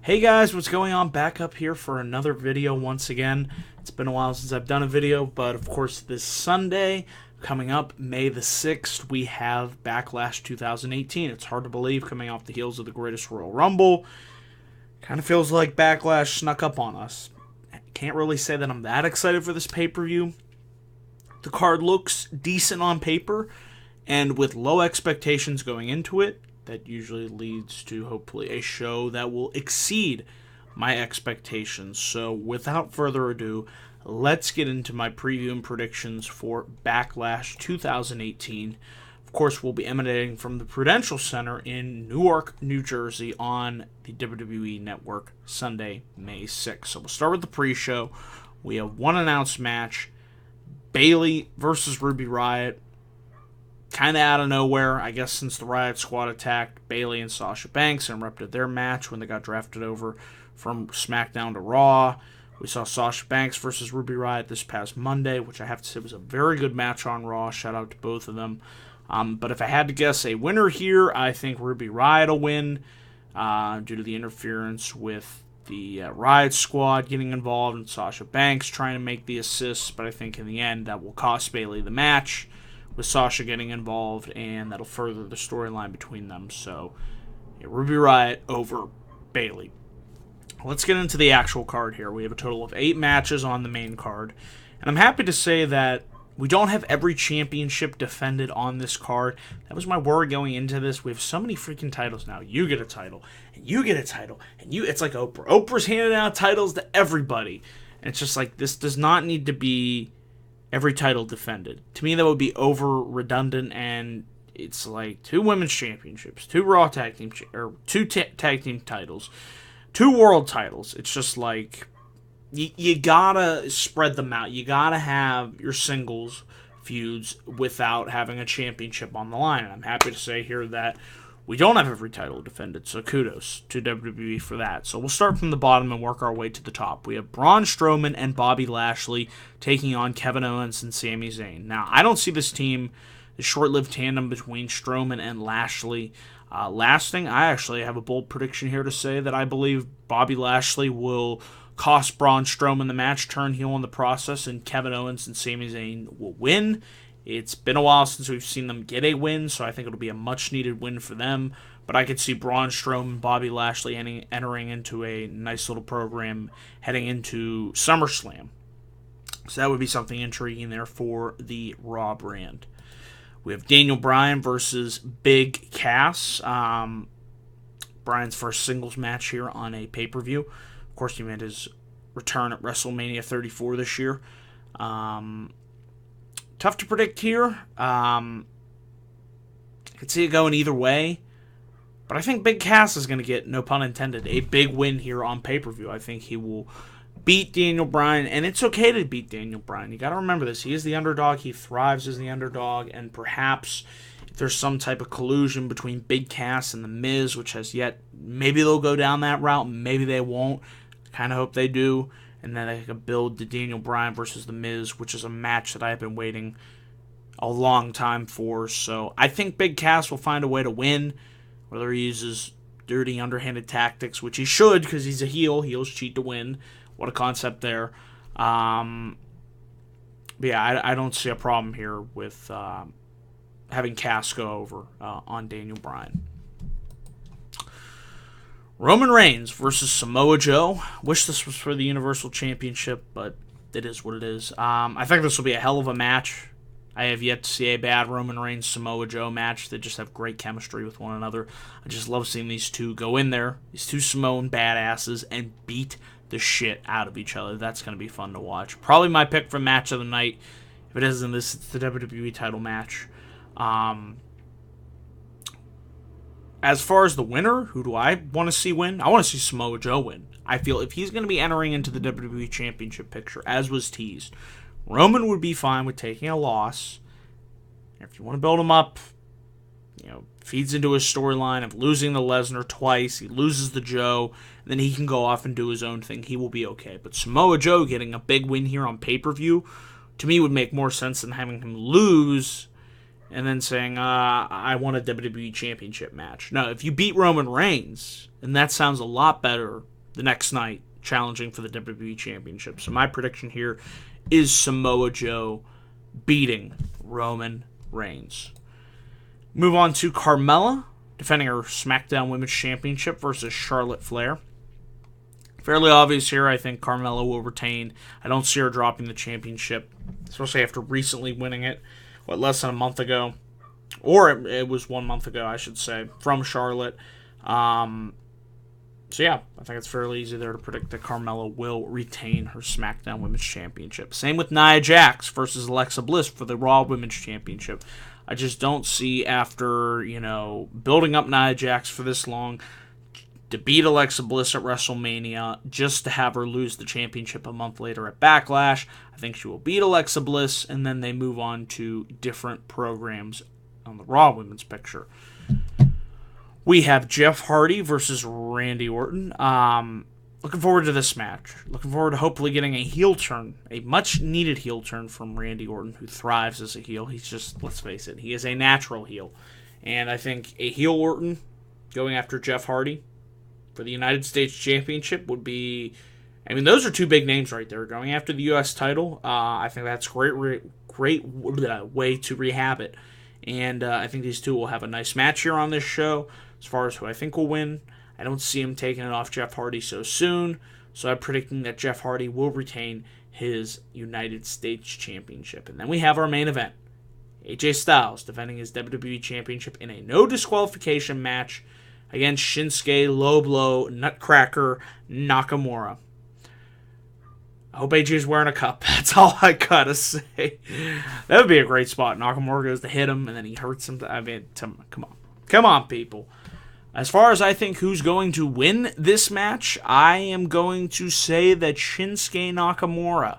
Hey guys, what's going on? Back up here for another video once again. It's been a while since I've done a video, but of course this Sunday, coming up May the 6th, we have Backlash 2018. It's hard to believe coming off the heels of the Greatest Royal Rumble. Kind of feels like Backlash snuck up on us. Can't really say that I'm that excited for this pay-per-view. The card looks decent on paper, and with low expectations going into it, that usually leads to hopefully a show that will exceed my expectations. So without further ado, let's get into my preview and predictions for Backlash 2018. Of course, we'll be emanating from the Prudential Center in Newark, New Jersey on the WWE Network Sunday, May 6th. So we'll start with the pre-show. We have one announced match, Bayley versus Ruby Riott. Kind of out of nowhere, I guess, since the Riott Squad attacked Bayley and Sasha Banks and interrupted their match when they got drafted over from SmackDown to Raw. We saw Sasha Banks versus Ruby Riott this past Monday, which I have to say was a very good match on Raw. Shout out to both of them. But if I had to guess a winner here, I think Ruby Riott will win due to the interference with the Riott Squad getting involved and Sasha Banks trying to make the assists. But I think in the end that will cost Bayley the match, with Sasha getting involved, and that'll further the storyline between them. So, yeah, Ruby Riott over Bayley. Let's get into the actual card here. We have a total of 8 matches on the main card, and I'm happy to say that we don't have every championship defended on this card. That was my worry going into this. We have so many freaking titles now. You get a title, and you get a title, and it's like Oprah. Oprah's handing out titles to everybody, and it's just like, this does not need to be every title defended. To me, that would be over redundant, and it's like 2 women's championships, 2 Raw tag team, or 2 tag team titles, 2 world titles. It's just like, you gotta spread them out. You gotta have your singles feuds without having a championship on the line. And I'm happy to say here that we don't have every title defended, so kudos to WWE for that. So we'll start from the bottom and work our way to the top. We have Braun Strowman and Bobby Lashley taking on Kevin Owens and Sami Zayn. Now, I don't see this team, the short-lived tandem between Strowman and Lashley, lasting. I actually have a bold prediction here to say that I believe Bobby Lashley will cost Braun Strowman the match, turn heel in the process, and Kevin Owens and Sami Zayn will win. It's been a while since we've seen them get a win, so I think it'll be a much-needed win for them. But I could see Braun Strowman and Bobby Lashley entering into a nice little program heading into SummerSlam. So that would be something intriguing there for the Raw brand. We have Daniel Bryan versus Big Cass. Bryan's first singles match here on a pay-per-view. Of course, he made his return at WrestleMania 34 this year. Tough to predict here. I could see it going either way. But I think Big Cass is going to get, no pun intended, a big win here on pay-per-view. I think he will beat Daniel Bryan, and it's okay to beat Daniel Bryan. You got to remember this. He is the underdog. He thrives as the underdog, and perhaps if there's some type of collusion between Big Cass and The Miz, which has yet, maybe they'll go down that route, maybe they won't. I kind of hope they do. And then they can build the Daniel Bryan versus The Miz, which is a match that I've been waiting a long time for. So I think Big Cass will find a way to win, whether he uses dirty, underhanded tactics, which he should because he's a heel. Heels cheat to win. What a concept there. But yeah, I don't see a problem here with having Cass go over on Daniel Bryan. Roman Reigns versus Samoa Joe. Wish this was for the Universal Championship, but it is what it is. I think this will be a hell of a match. I have yet to see a bad Roman Reigns Samoa Joe match. They just have great chemistry with one another. I just love seeing these two go in there, these two Samoan badasses, and beat the shit out of each other. That's going to be fun to watch. Probably my pick for match of the night. If it isn't this, it's the WWE title match. As far as the winner, who do I want to see win? I want to see Samoa Joe win. I feel if he's going to be entering into the WWE Championship picture, as was teased, Roman would be fine with taking a loss. If you want to build him up, feeds into his storyline of losing the Lesnar twice, he loses the Joe, then he can go off and do his own thing. He will be okay. But Samoa Joe getting a big win here on pay-per-view, to me, would make more sense than having him lose and then saying, I want a WWE Championship match. No, if you beat Roman Reigns, and that sounds a lot better the next night, challenging for the WWE Championship. So my prediction here is Samoa Joe beating Roman Reigns. Move on to Carmella, defending her SmackDown Women's Championship versus Charlotte Flair. Fairly obvious here, I think Carmella will retain. I don't see her dropping the championship, especially after recently winning it, less than a month ago. Or it was 1 month ago, I should say, from Charlotte. So yeah, I think it's fairly easy there to predict that Carmella will retain her SmackDown Women's Championship. Same with Nia Jax versus Alexa Bliss for the Raw Women's Championship. I just don't see, after, building up Nia Jax for this long, to beat Alexa Bliss at WrestleMania, just to have her lose the championship a month later at Backlash. I think she will beat Alexa Bliss, and then they move on to different programs on the Raw Women's picture. We have Jeff Hardy versus Randy Orton. Looking forward to this match. Looking forward to hopefully getting a heel turn, a much-needed heel turn from Randy Orton, who thrives as a heel. He's just, let's face it, he is a natural heel. And I think a heel Orton going after Jeff Hardy for the United States Championship would be... those are two big names right there. Going after the U.S. title, I think that's great way to rehab it. And I think these two will have a nice match here on this show. As far as who I think will win, I don't see him taking it off Jeff Hardy so soon. So I'm predicting that Jeff Hardy will retain his United States Championship. And then we have our main event. AJ Styles defending his WWE Championship in a no disqualification match against Shinsuke Low Blow Nutcracker Nakamura. I hope AJ's wearing a cup. That's all I gotta say. That would be a great spot. Nakamura goes to hit him, and then he hurts him. Come on. Come on, people. As far as I think who's going to win this match, I am going to say that Shinsuke Nakamura.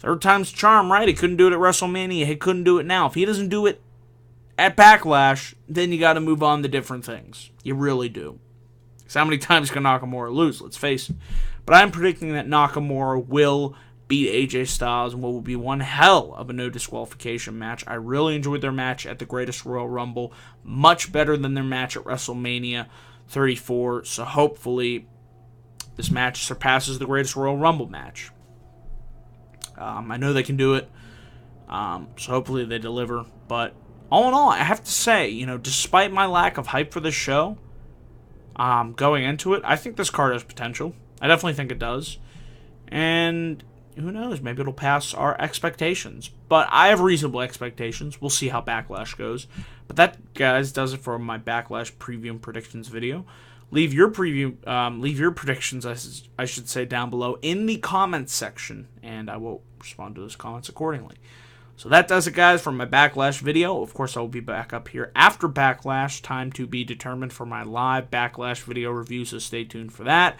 Third time's the charm, right? He couldn't do it at WrestleMania. He couldn't do it now. If he doesn't do it at Backlash, then you got to move on to different things. You really do. Because how many times can Nakamura lose? Let's face it. But I'm predicting that Nakamura will beat AJ Styles in what will be one hell of a no disqualification match. I really enjoyed their match at the Greatest Royal Rumble. Much better than their match at WrestleMania 34. So hopefully this match surpasses the Greatest Royal Rumble match. I know they can do it. So hopefully they deliver. But all in all, I have to say, despite my lack of hype for this show, going into it, I think this card has potential. I definitely think it does. And who knows, maybe it'll pass our expectations. But I have reasonable expectations. We'll see how Backlash goes. But that, guys, does it for my Backlash preview and predictions video. Leave your predictions, I should say, down below in the comments section, and I will respond to those comments accordingly. So that does it, guys, for my Backlash video. Of course, I will be back up here after Backlash. Time to be determined for my live Backlash video review, so stay tuned for that.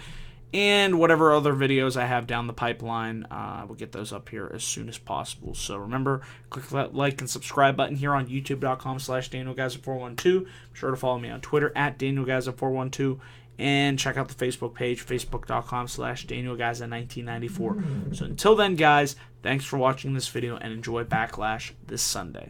And whatever other videos I have down the pipeline, we'll get those up here as soon as possible. So remember, click that like and subscribe button here on youtube.com/DanielGaza412. Be sure to follow me on Twitter at DanielGaza412. And check out the Facebook page, facebook.com/DanielGaza1994. So until then, guys, thanks for watching this video and enjoy Backlash this Sunday.